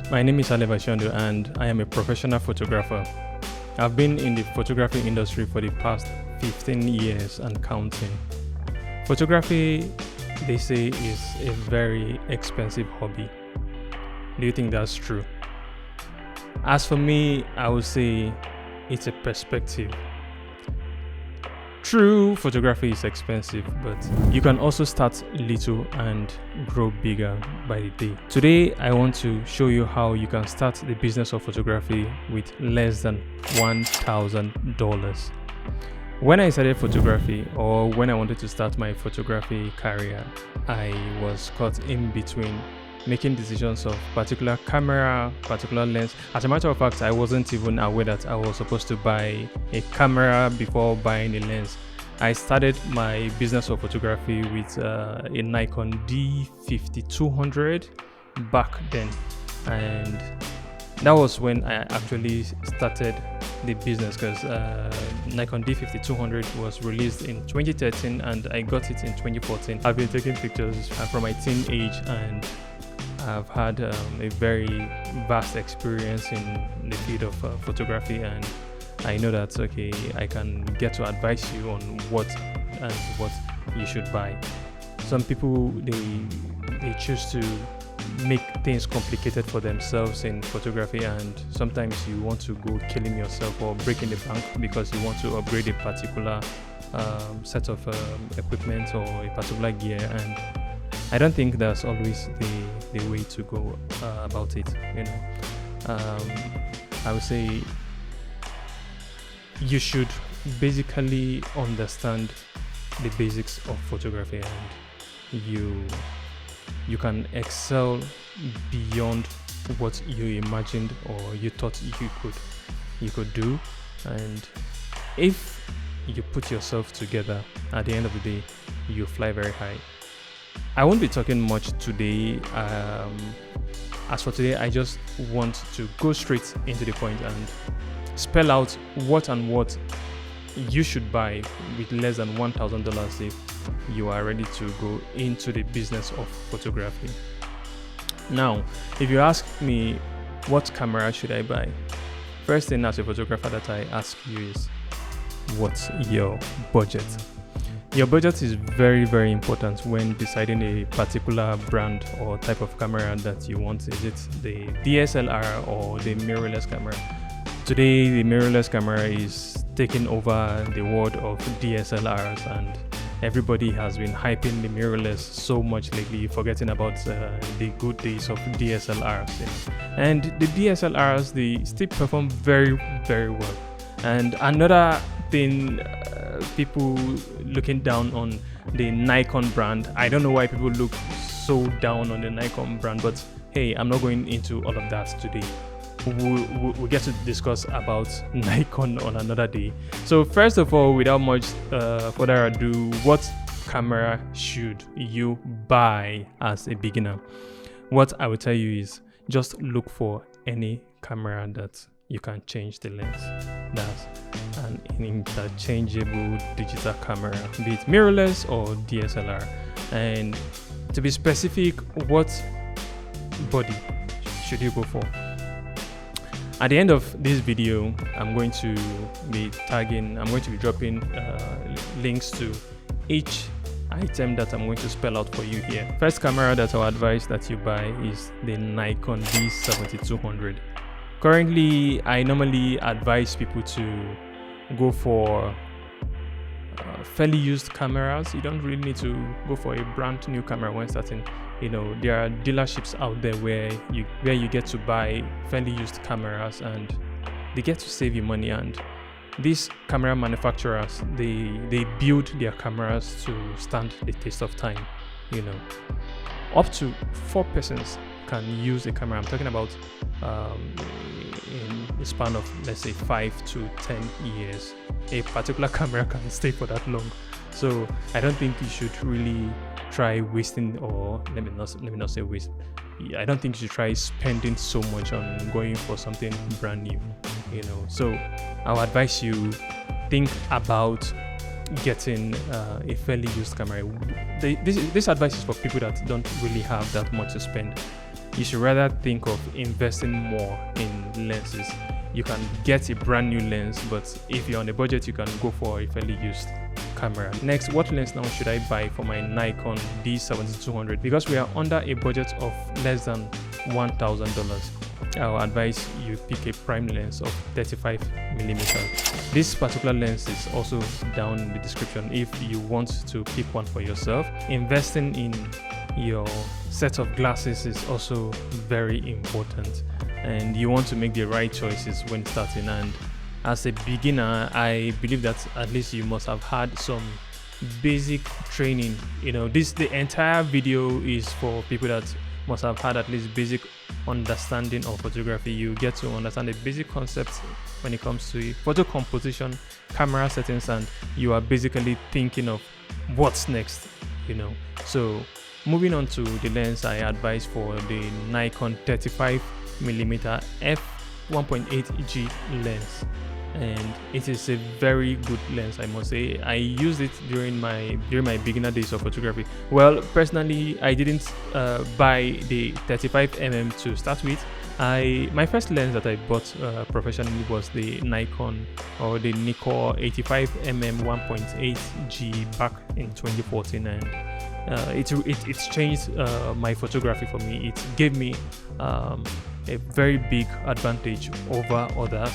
My name is Ale Bashondo and I am a professional photographer. I've been in the photography industry for the past 15 years and counting. Photography, they say, is a very expensive hobby. Do you think that's true? As for me, I would say it's a perspective. True, photography is expensive, but you can also start little and grow bigger by the day. Today, I want to show you how you can start the business of photography with less than $1,000. When I started photography, or when I wanted to start my photography career, I was caught in between making decisions of particular camera, particular lens. As a matter of fact, I wasn't even aware that I was supposed to buy a camera before buying a lens. I started my business of photography with a Nikon D5200 back then, and that was when I actually started the business, because Nikon D5200 was released in 2013 and I got it in 2014. I've been taking pictures from my teen age, and I've had a very vast experience in the field of photography, and I know that I can get to advise you on what you should buy. Some people they choose to make things complicated for themselves in photography, and sometimes you want to go killing yourself or breaking the bank because you want to upgrade a particular set of equipment or a particular gear, and I don't think that's always the way to go about it. I would say you should basically understand the basics of photography, and you can excel beyond what you imagined or you thought you could do. And if you put yourself together, at the end of the day, you fly very high. I won't be talking much today. As for today, I just want to go straight into the point and spell out what you should buy with less than $1,000 if you are ready to go into the business of photography. Now, if you ask me what camera should I buy, first thing as a photographer that I ask you is, what's your budget? Your budget is very, very important when deciding a particular brand or type of camera that you want. Is it the DSLR or the mirrorless camera? Today, the mirrorless camera is taking over the world of DSLRs, and everybody has been hyping the mirrorless so much lately, forgetting about the good days of DSLRs. And the DSLRs, they still perform very, very well. And another thing, people looking down on the Nikon brand. I don't know why people look so down on the Nikon brand, but hey, I'm not going into all of that today. We'll get to discuss about Nikon on another day. So first of all, without much further ado, what camera should you buy as a beginner? What I will tell you is just look for any camera that you can change the lens. That's an interchangeable digital camera, be it mirrorless or DSLR. And to be specific, what body should you go for? At the end of this video, I'm going to be dropping links to each item that I'm going to spell out for you here. First camera that I'll advise that you buy is the Nikon D7200. Currently, I normally advise people to go for fairly used cameras. You don't really need to go for a brand new camera when starting. There are dealerships out there where you get to buy fairly used cameras, and they get to save you money. And these camera manufacturers, they build their cameras to stand the test of time. Up to 4 persons can use a camera. I'm talking about in the span of, let's say, 5 to 10 years. A particular camera can stay for that long. So I don't think you should really try wasting, or let me not say waste. I don't think you should try spending so much on going for something brand new. So I'll advise you, think about getting a fairly used camera. This advice is for people that don't really have that much to spend. you should rather think of investing more in lenses. You can get a brand new lens, but if you're on a budget, you can go for a fairly used camera. Next, what lens now should I buy for my Nikon D7200? Because we are under a budget of less than $1,000, I'll advise you pick a prime lens of 35mm. This particular lens is also down in the description if you want to pick one for yourself. Investing in your set of glasses is also very important, and you want to make the right choices when starting. And as a beginner, I believe that at least you must have had some basic training. The entire video is for people that must have had at least basic understanding of photography. You get to understand the basic concepts when it comes to photo composition, camera settings, and you are basically thinking of what's next. So moving on to the lens I advise for the Nikon 35mm f1.8G lens, and it is a very good lens, I must say. I used it during my beginner days of photography. Well, personally, I didn't buy the 35mm to start with. My first lens that I bought professionally was the Nikon or the Nikkor 85mm 1.8G back in 2014, and it's changed my photography for me. It gave me a very big advantage over others,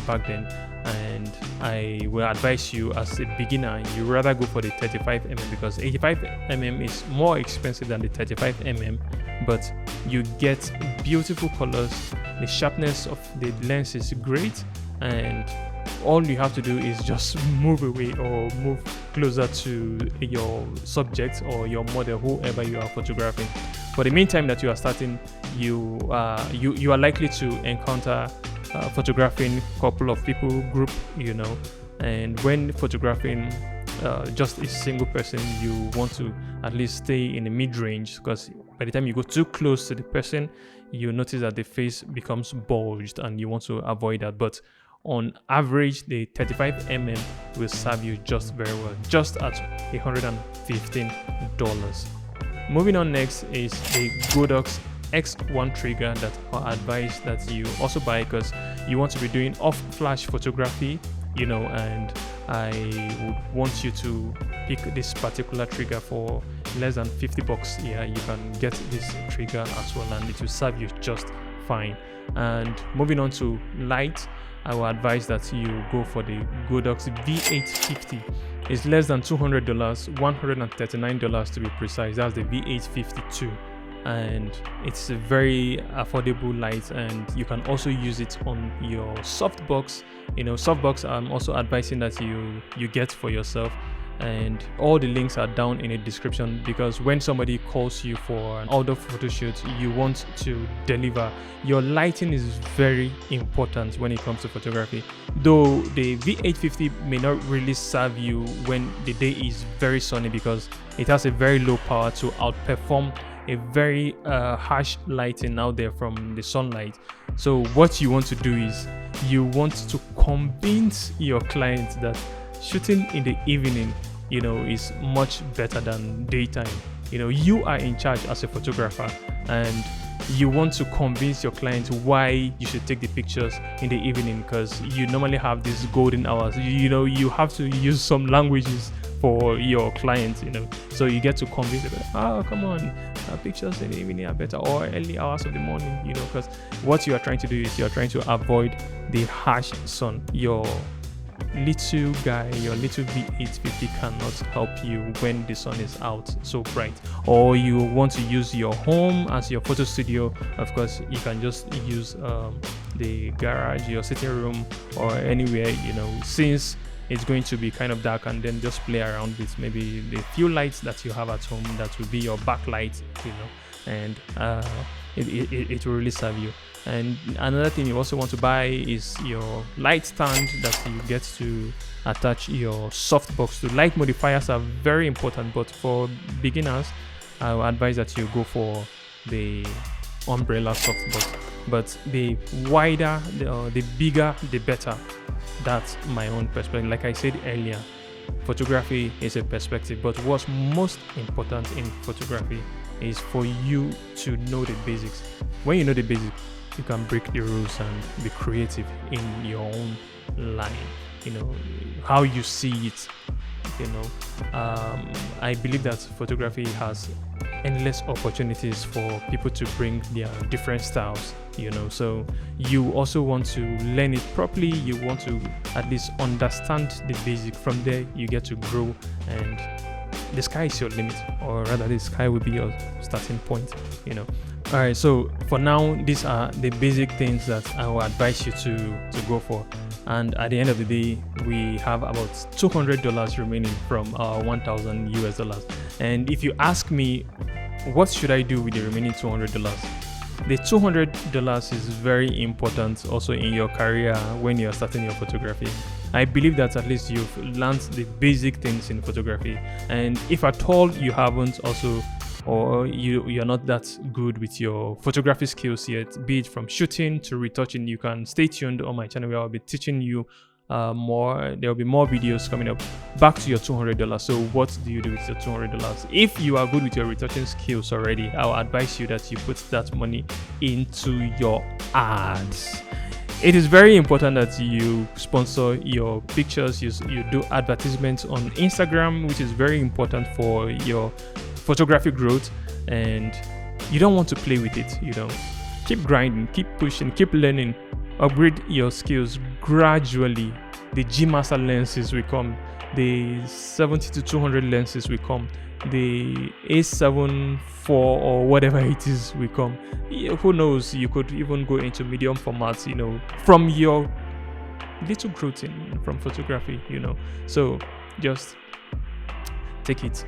back then. And I will advise you, as a beginner, you rather go for the 35mm, because 85mm is more expensive than the 35mm, but you get beautiful colors. The sharpness of the lens is great, and all you have to do is just move away or move closer to your subject or your model, whoever you are photographing. For the meantime that you are starting, you are likely to encounter photographing couple of people group, and when photographing just a single person, you want to at least stay in the mid-range, because by the time you go too close to the person, you notice that the face becomes bulged, and you want to avoid that. But on average, the 35mm will serve you just very well, just at $115. Moving on, next is the Godox X1 trigger that I advise that you also buy, because you want to be doing off-flash photography, and I would want you to pick this particular trigger for less than $50. Yeah, you can get this trigger as well, and it will serve you just fine. And moving on to light, I will advise that you go for the Godox V850. It's less than $200, $139 to be precise. That's the V852, and it's a very affordable light, and you can also use it on your softbox. Softbox, I'm also advising that you get for yourself, and all the links are down in the description, because when somebody calls you for an outdoor photo shoot, you want to deliver. Your lighting is very important when it comes to photography. Though the V850 may not really serve you when the day is very sunny, because it has a very low power to outperform a very harsh lighting out there from the sunlight. So what you want to do is you want to convince your client that shooting in the evening, is much better than daytime. You are in charge as a photographer, and you want to convince your client why you should take the pictures in the evening, because you normally have these golden hours. You have to use some languages for your clients, so you get to convince them, come on, pictures in the evening are better, or early hours of the morning, because what you are trying to do is you are trying to avoid the harsh sun. Your little guy, your little V850 cannot help you when the sun is out so bright. Or you want to use your home as your photo studio, of course you can just use the garage, your sitting room, or anywhere, since it's going to be kind of dark, and then just play around with maybe the few lights that you have at home that will be your backlight, and it will really serve you. And another thing you also want to buy is your light stand that you get to attach your softbox to. Light modifiers are very important, but for beginners, I would advise that you go for the umbrella softbox. But the wider, the bigger, the better. That's my own perspective. Like I said earlier, photography is a perspective, but what's most important in photography is for you to know the basics. When you know the basics, you can break the rules and be creative in your own line, how you see it. I believe that photography has endless opportunities for people to bring their different styles, so you also want to learn it properly. You want to at least understand the basic. From there you get to grow, and the sky is your limit, or rather the sky will be your starting point. All right, so for now, these are the basic things that I will advise you to go for. And at the end of the day, we have about $200 remaining from our $1,000. And if you ask me, what should I do with the remaining $200? The $200 is very important also in your career when you're starting your photography. I believe that at least you've learned the basic things in photography. And if at all you haven't also, or you're not that good with your photography skills yet, be it from shooting to retouching, you can stay tuned on my channel where I'll be teaching you more. There will be more videos coming up. Back to your $200. So what do you do with your $200? If you are good with your retouching skills already, I'll advise you that you put that money into your ads. It is very important that you sponsor your pictures. You do advertisements on Instagram, which is very important for your photography growth, and you don't want to play with it. Keep grinding, keep pushing, keep learning, upgrade your skills gradually. The G Master lenses will come, the 70 to 200 lenses will come, the A7 IV or whatever it is will come. Who knows, you could even go into medium formats, from your little growth from photography. So just take it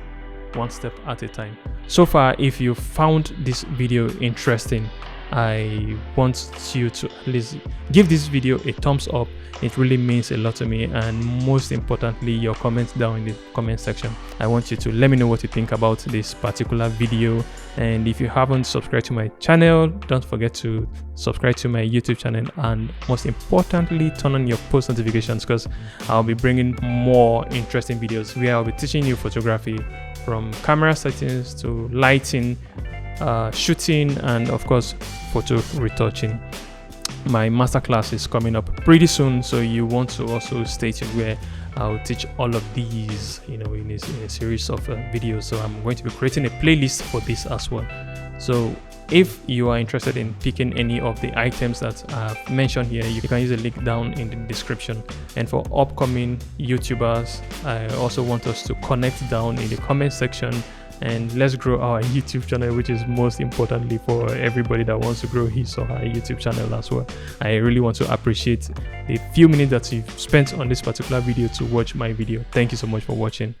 one step at a time. So far, if you found this video interesting, I want you to at least give this video a thumbs up. It really means a lot to me, and most importantly, your comments down in the comment section. I want you to let me know what you think about this particular video. And if you haven't subscribed to my channel, don't forget to subscribe to my YouTube channel, and most importantly, turn on your post notifications, because I'll be bringing more interesting videos where I'll be teaching you photography, from camera settings to lighting, shooting, and of course photo retouching. My masterclass is coming up pretty soon, so you want to also stay tuned where I'll teach all of these in a series of videos. So I'm going to be creating a playlist for this as well. So if you are interested in picking any of the items that I've mentioned here, you can use the link down in the description. And for upcoming YouTubers, I also want us to connect down in the comment section, and let's grow our YouTube channel, which is most importantly for everybody that wants to grow his or her YouTube channel as well. I really want to appreciate the few minutes that you've spent on this particular video to watch my video. Thank you so much for watching.